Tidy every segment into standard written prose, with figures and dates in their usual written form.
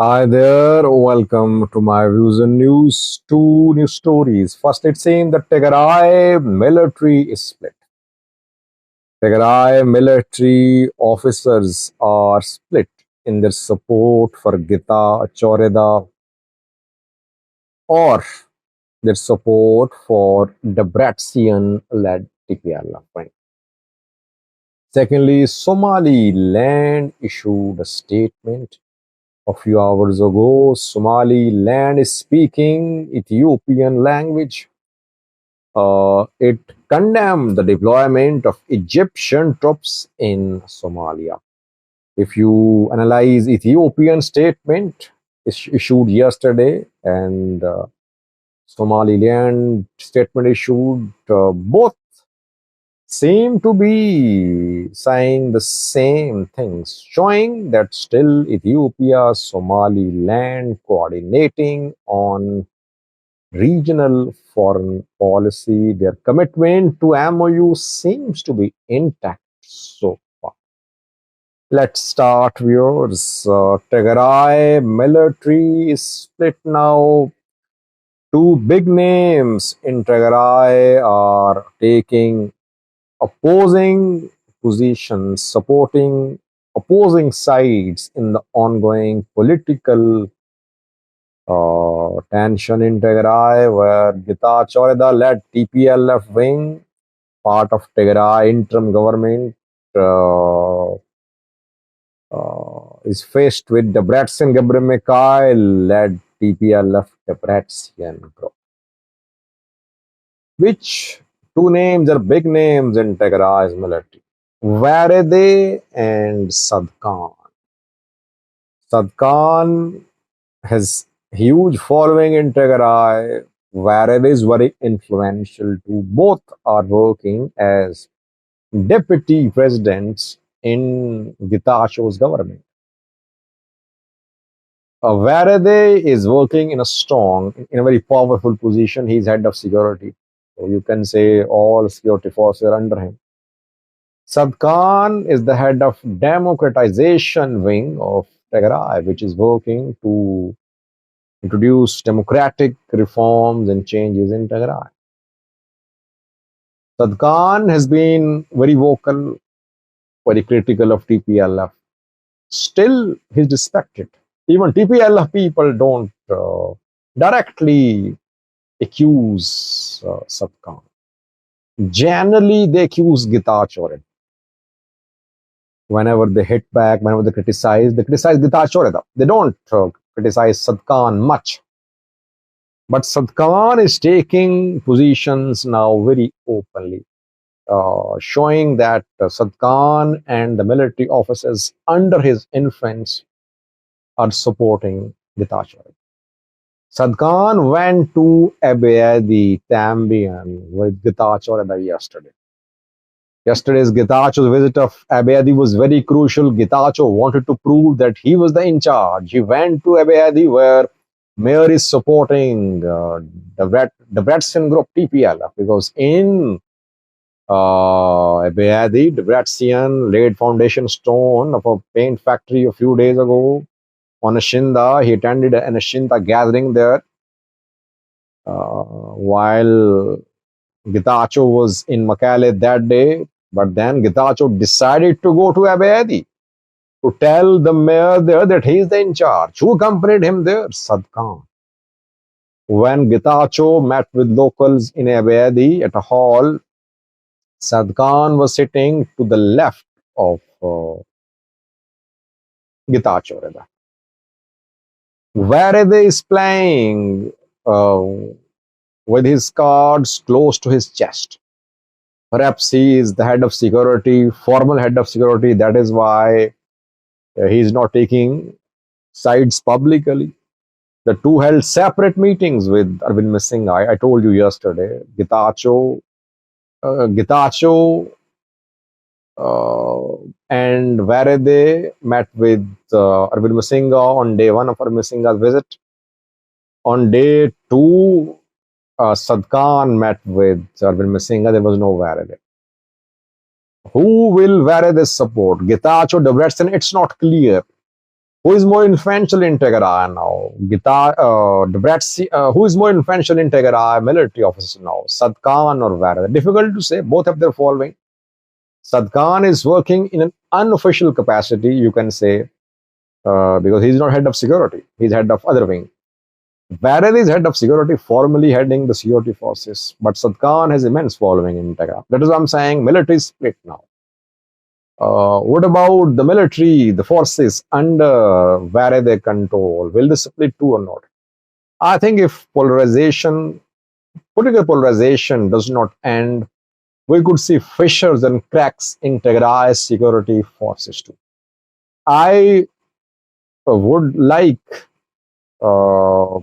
Hi there, welcome to my views and news. Two news stories. First, it seems the Tigray military is split. Tigray military officers are split in their support for Gita Choreda or their support for Debretsion-led TPLF. Secondly, Somaliland issued a statement a few hours ago. Somaliland is speaking Ethiopian language. It condemned the deployment of Egyptian troops in Somalia. If you analyze Ethiopian statement issued yesterday and Somaliland statement issued, both seem to be saying the same things, showing that still Ethiopia, Somaliland coordinating on regional foreign policy. Their commitment to MOU seems to be intact so far. Let's start, viewers. Tigray military is split now. Two big names in Tigray are taking opposing positions, supporting opposing sides in the ongoing political tension in Tigray, where Gita Choreda led TPLF wing, part of Tigray interim government, is faced with Debretsion Gebremichael led TPLF Debretsion group. Which two names are big names in Tigray's military? Varede and Sadkan. Sadkan has huge following in Tigray. Varede is very influential too. Both are working as deputy presidents in Getacheo's government. Varede is working in a very powerful position. He's head of security. So you can say all security forces are under him. Sadkan is the head of democratization wing of Tigray, which is working to introduce democratic reforms and changes in Tigray. Sadkan has been very vocal, very critical of TPLF. Still, he's respected. Even TPLF people don't directly accuse Sadkan. Generally, they accuse Gita Choreda. Whenever they hit back, whenever they criticize Gita Choreda. They don't criticize Sadkan much. But Sadkan is taking positions now very openly, showing that Sadkan and the military officers under his influence are supporting Gita Choreda. Sadkan went to Abiadi Tambian with Gita Choreda yesterday. Yesterday's Getacheo's visit of Abiadi was very crucial. Getachew wanted to prove that he was the in charge. He went to Abiadi where mayor is supporting the Debretsion group TPLF because in Abiadi, Debretsion laid foundation stone of a paint factory a few days ago on Ashinda. He attended an Ashinda gathering there while Getachew was in Makale that day. But then Getachew decided to go to Abiadi to tell the mayor there that he is the in charge. Who accompanied him there? Sadkan. When Getachew met with locals in Abiadi at a hall, Sadkan was sitting to the left of Getachew. Varede is playing with his cards close to his chest. Perhaps he is the head of security, formal head of security. That is why he is not taking sides publicly. The two held separate meetings with Arvind Missing. I told you yesterday. Getachew and Varede met with Arvind Masinga on day one of Arvind Masinga's visit. On day two, Sadkan met with Arvind Masinga. There was no Varede. Who will Varede support? Getachew, Debretsion? It's not clear. Who is more influential in Tigray now? Who is more influential in Tigray military officers now? Sadkan or Vara? Difficult to say. Both have their following. Sadkan is working in an unofficial capacity, you can say, because he's not head of security. He's head of other wing. Barrel is head of security, formally heading the security forces. But Sadkan has immense following in Tigray. That is what I'm saying. Military is split now. What about the military, the forces under where they control? Will they split too or not? I think if political polarization does not end, we could see fissures and cracks in Tigray's security forces too. I would like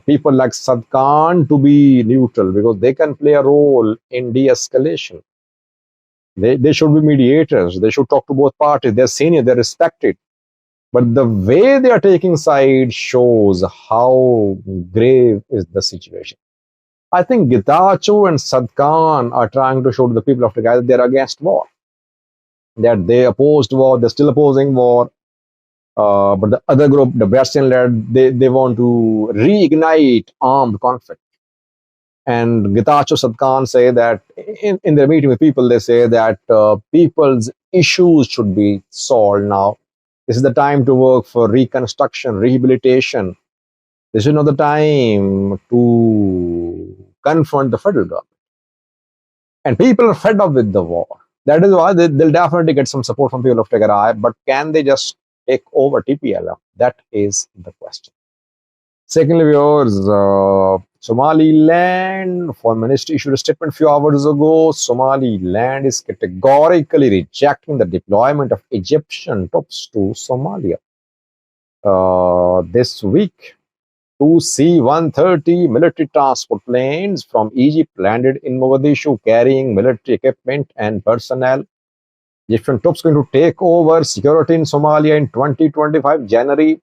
people like Sadkan to be neutral because they can play a role in de-escalation. They should be mediators. They should talk to both parties. They're senior, they're respected. But the way they are taking side shows how grave is the situation. I think Getachew and Sadkan are trying to show to the people of Tigray that they're against war. That they opposed war, they're still opposing war. But the other group, the Brazilian-led, they want to reignite armed conflict. And Getachew Sadkan say that in their meeting with people, they say that people's issues should be solved now. This is the time to work for reconstruction, rehabilitation. This is not the time to confront the federal government. And people are fed up with the war. That is why they'll definitely get some support from people of Tigray. But can they just take over TPLF? That is the question. Secondly, viewers, Somaliland foreign ministry issued a statement a few hours ago. Somaliland is categorically rejecting the deployment of Egyptian troops to Somalia. This week, two C-130 military transport planes from Egypt landed in Mogadishu carrying military equipment and personnel. Egyptian troops going to take over security in Somalia in 2025 January.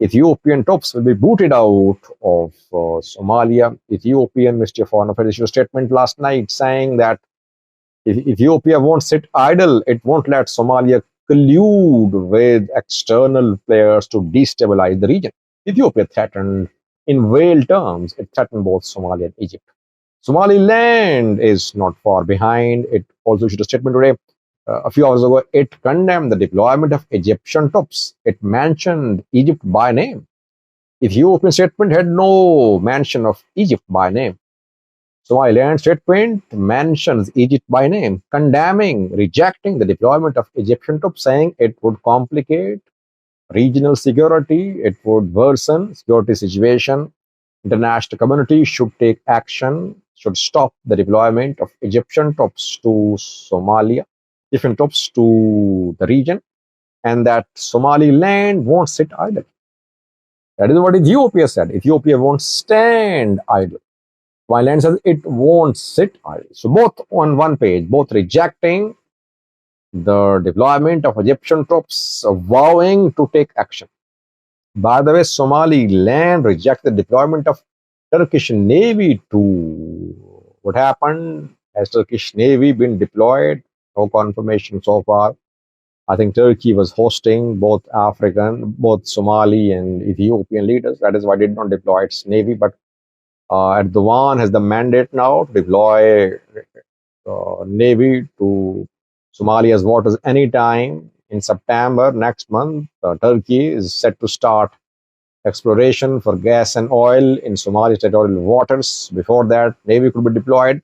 Ethiopian troops will be booted out of Somalia. Ethiopian Ministry of Foreign Affairs issued a statement last night saying that if Ethiopia won't sit idle, it won't let Somalia collude with external players to destabilize the region. Ethiopia threatened, in veiled terms, it threatened both Somalia and Egypt. Somaliland is not far behind. It also issued a statement today. A few hours ago, it condemned the deployment of Egyptian troops. It mentioned Egypt by name. Ethiopian statement had no mention of Egypt by name. Somaliland statement mentions Egypt by name, condemning, rejecting the deployment of Egyptian troops, saying it would complicate regional security, it would worsen security situation. International community should take action, should stop the deployment of Egyptian troops to Somalia. Different troops to the region, and that Somaliland won't sit idle. That is what Ethiopia said. Ethiopia won't stand idle. Somaliland says it won't sit idle. So both on one page, both rejecting the deployment of Egyptian troops, vowing to take action. By the way, Somaliland rejected the deployment of Turkish Navy too. What happened? Has Turkish Navy been deployed? No confirmation so far. I think Turkey was hosting both Somali and Ethiopian leaders. That is why it did not deploy its navy. But Erdogan has the mandate now to deploy navy to Somalia's waters anytime. In September next month, Turkey is set to start exploration for gas and oil in Somalia's territorial waters. Before that, navy could be deployed.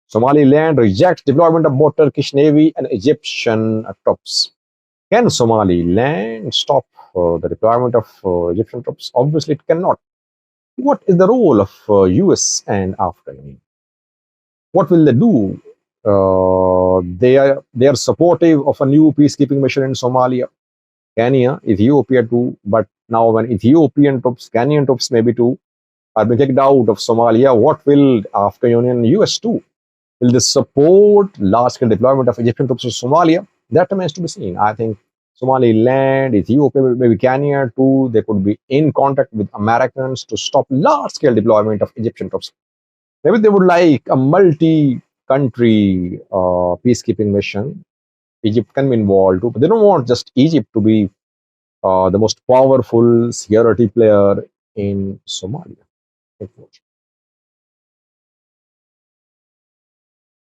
Somaliland rejects deployment of both Turkish Navy and Egyptian troops. Can Somaliland stop the deployment of Egyptian troops? Obviously, it cannot. What is the role of US and African Union? What will they do? They are supportive of a new peacekeeping mission in Somalia. Kenya, Ethiopia too. But now when Ethiopian troops, Kenyan troops maybe too, are being kicked out of Somalia, what will African Union and US do? Will they support large-scale deployment of Egyptian troops to Somalia? That remains to be seen. I think Somaliland, Ethiopia, maybe Kenya too, they could be in contact with Americans to stop large-scale deployment of Egyptian troops. Maybe they would like a multi-country peacekeeping mission. Egypt can be involved too, but they don't want just Egypt to be the most powerful security player in Somalia. Unfortunately.